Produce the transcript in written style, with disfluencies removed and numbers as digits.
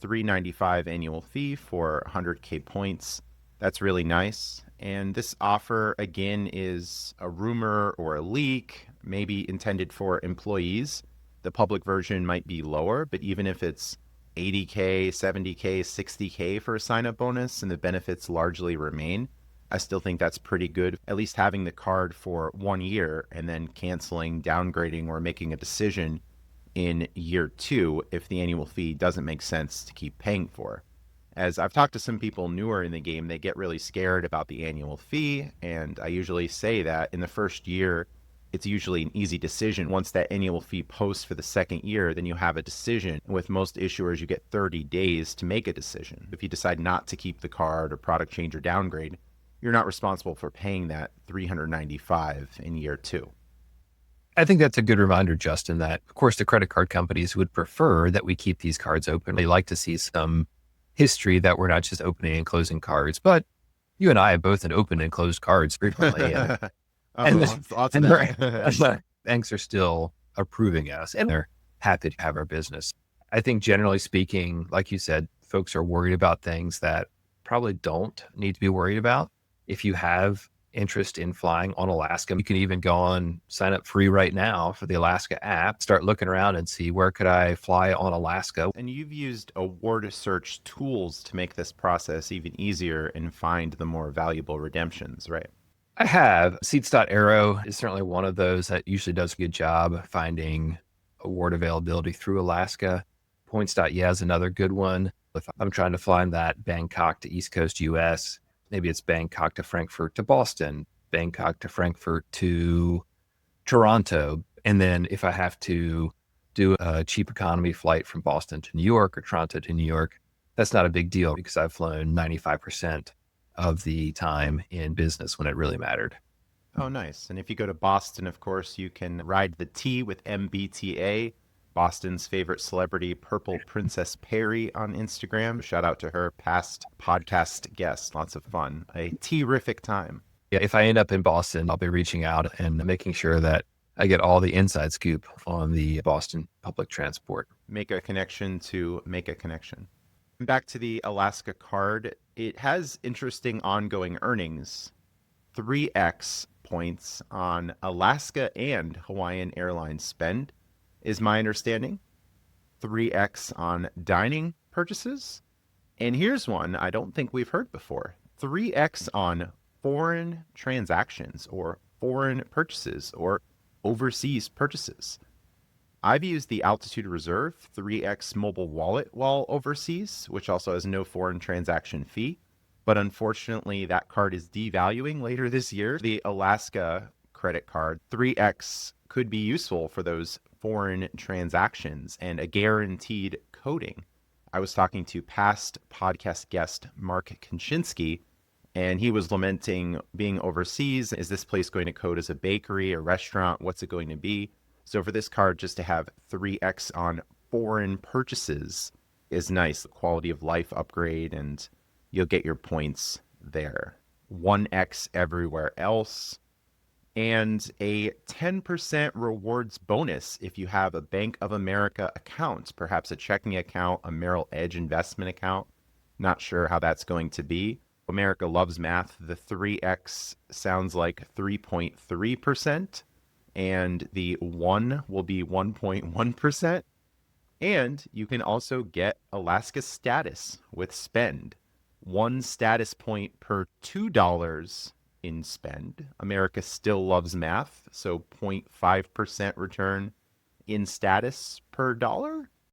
$395 annual fee for 100K points. That's really nice. And this offer, again, is a rumor or a leak, maybe intended for employees. The public version might be lower, but even if it's 80K, 70K, 60K for a sign-up bonus and the benefits largely remain, I still think that's pretty good. At least having the card for 1 year and then canceling, downgrading, or making a decision in year 2 if the annual fee doesn't make sense to keep paying for. As I've talked to some people newer in the game, they get really scared about the annual fee, and I usually say that in the first year, it's usually an easy decision. Once that annual fee posts for the second year, then you have a decision. With most issuers, you get 30 days to make a decision. If you decide not to keep the card or product change or downgrade, you're not responsible for paying that $395 in year 2. I think that's a good reminder, Justin, that of course the credit card companies would prefer that we keep these cards open. They like to see some history that we're not just opening and closing cards, but you and I have both opened and closed cards frequently. Lots of that. Banks are still approving us and they're happy to have our business. I think generally speaking, like you said, folks are worried about things that probably don't need to be worried about. If you have interest in flying on Alaska, you can even go on, sign up free right now for the Alaska app, start looking around and see where could I fly on Alaska. And you've used award search tools to make this process even easier and find the more valuable redemptions, right? I have. Seats.aero is certainly one of those that usually does a good job finding award availability through Alaska. Points.yeah is another good one. If I'm trying to fly in that Bangkok to East Coast US, maybe it's Bangkok to Frankfurt to Boston, Bangkok to Frankfurt to Toronto. And then if I have to do a cheap economy flight from Boston to New York or Toronto to New York, that's not a big deal because I've flown 95% of the time in business when it really mattered. Oh, nice. And if you go to Boston, of course, you can ride the T with MBTA, Boston's favorite celebrity, Purple Princess Perry on Instagram. Shout out to her, past podcast guest. Lots of fun. A terrific time. Yeah, if I end up in Boston, I'll be reaching out and making sure that I get all the inside scoop on the Boston public transport. Make a connection to make a connection. Back to the Alaska card, it has interesting ongoing earnings. 3x points on Alaska and Hawaiian Airlines spend, is my understanding. 3x on dining purchases. And here's one I don't think we've heard before. 3x on foreign transactions or foreign purchases or overseas purchases. I've used the Altitude Reserve 3x mobile wallet while overseas, which also has no foreign transaction fee. But unfortunately, that card is devaluing later this year. The Alaska credit card 3x could be useful for those foreign transactions and a guaranteed coding. I was talking to past podcast guest Mark Kaczynski, and he was lamenting being overseas. Is this place going to code as a bakery, a restaurant? What's it going to be? So for this card, just to have 3x on foreign purchases is nice. Quality of life upgrade, and you'll get your points there. 1x everywhere else. And a 10% rewards bonus if you have a Bank of America account, perhaps a checking account, a Merrill Edge investment account. Not sure how that's going to be. America loves math. The 3x sounds like 3.3%. And the 1 will be 1.1%. And you can also get Alaska status with spend. 1 status point per $2 in spend. America still loves math, so 0.5% return in status per dollar.